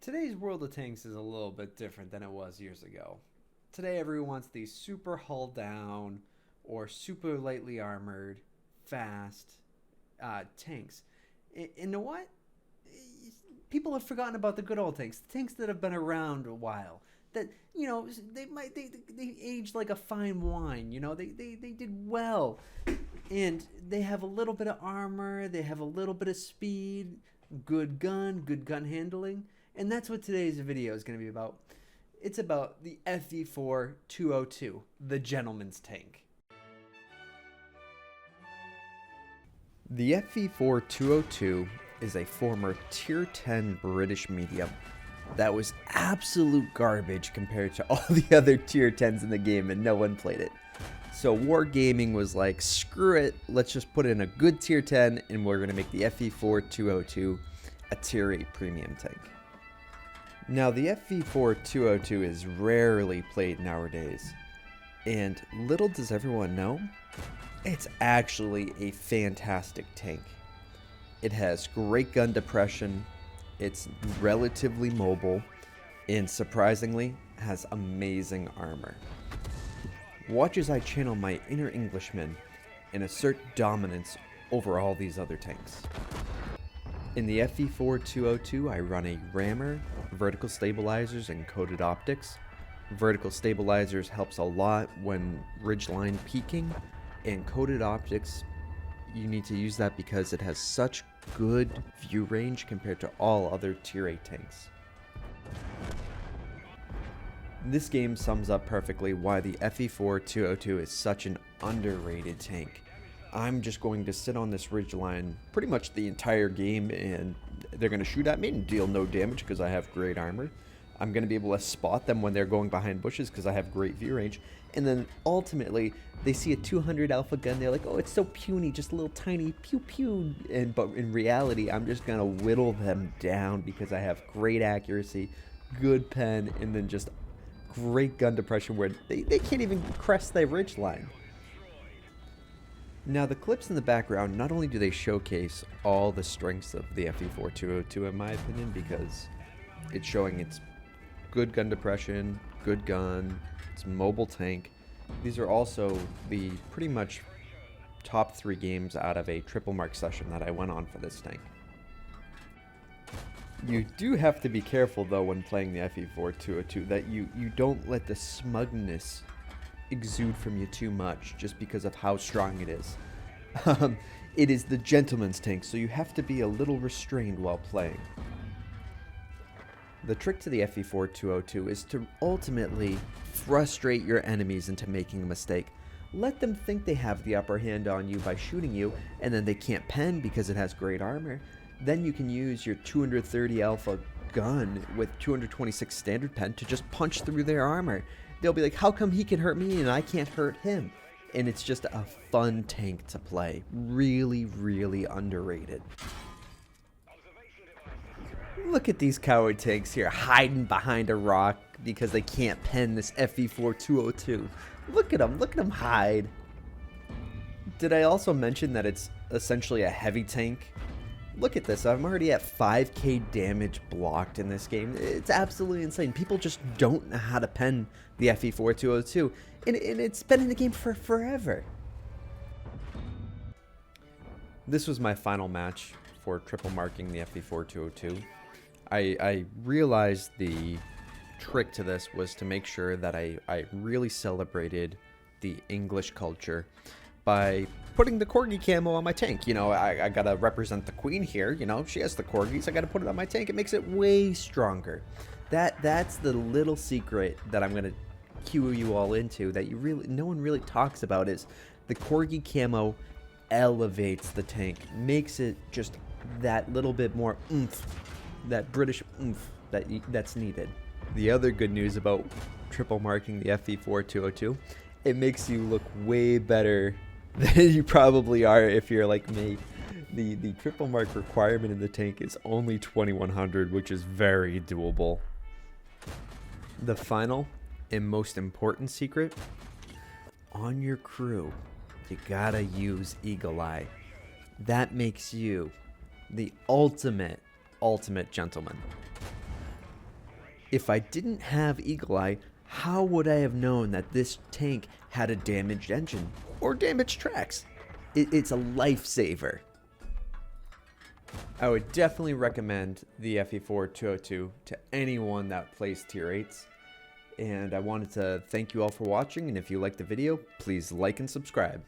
Today's world of tanks is a little bit different than it was years ago. Today, everyone wants these super hull down or super lightly armored, fast tanks. And you know what? People have forgotten about the good old tanks, the tanks that have been around a while. That they aged like a fine wine. They did well, and they have a little bit of armor. They have a little bit of speed, good gun handling. And that's what today's video is going to be about. It's about the FV4202, the gentleman's tank. The FV4202 is a former Tier 10 British medium that was absolute garbage compared to all the other Tier 10s in the game, and no one played it. So Wargaming was like, screw it, let's just put in a good Tier 10 and we're going to make the FV4202 a Tier 8 premium tank. Now, the FV4202 is rarely played nowadays, and little does everyone know, it's actually a fantastic tank. It has great gun depression, it's relatively mobile, and surprisingly, has amazing armor. Watch as I channel my inner Englishman and assert dominance over all these other tanks. In the FV4202, I run a rammer, vertical stabilizers, and coated optics. Vertical stabilizers helps a lot when ridgeline peaking, and coated optics, you need to use that because it has such good view range compared to all other Tier 8 tanks. This game sums up perfectly why the FV4202 is such an underrated tank. I'm just going to sit on this ridgeline pretty much the entire game, and they're going to shoot at me and deal no damage because I have great armor. I'm going to be able to spot them when they're going behind bushes because I have great view range. And then ultimately, they see a 200 alpha gun, they're like, oh, it's so puny, just a little tiny pew pew. But in reality, I'm just going to whittle them down because I have great accuracy, good pen, and then just great gun depression where they can't even crest their ridgeline. Now, the clips in the background, not only do they showcase all the strengths of the FV4202 in my opinion, because it's showing its good gun depression, good gun, it's mobile tank. These are also the pretty much top 3 games out of a triple mark session that I went on for this tank. You do have to be careful though when playing the FV4202 that you don't let the smugness exude from you too much just because of how strong it is. It is the gentleman's tank, so you have to be a little restrained while playing. The trick to the FV4202 is to ultimately frustrate your enemies into making a mistake. Let them think they have the upper hand on you by shooting you, and then they can't pen because it has great armor. Then you can use your 230 alpha gun with 226 standard pen to just punch through their armor. They'll be like, how come he can hurt me and I can't hurt him? And it's just a fun tank to play. Really, really underrated. Look at these coward tanks here hiding behind a rock because they can't pen this FV4202. Look at them hide. Did I also mention that it's essentially a heavy tank? Look at this, I'm already at 5k damage blocked in this game. It's absolutely insane. People just don't know how to pen the FV4202, and it's been in the game for forever. This was my final match for triple marking the FV4202. I realized the trick to this was to make sure that I really celebrated the English culture by putting the corgi camo on my tank. You know, I gotta represent the queen here. You know, she has the corgis. I gotta put it on my tank. It makes it way stronger. That's the little secret that I'm gonna cue you all into that no one really talks about is the corgi camo elevates the tank, makes it just that little bit more oomph, that British oomph that's needed. The other good news about triple marking the FV4202, it makes you look way better than you probably are if you're like me. The triple mark requirement in the tank is only 2100, which is very doable. The final and most important secret, on your crew, you gotta use Eagle Eye. That makes you the ultimate gentleman. If I didn't have Eagle Eye, how would I have known that this tank had a damaged engine or damaged tracks? It's a lifesaver. I would definitely recommend the FV4202 to anyone that plays tier 8s. And I wanted to thank you all for watching, and if you liked the video, please like and subscribe.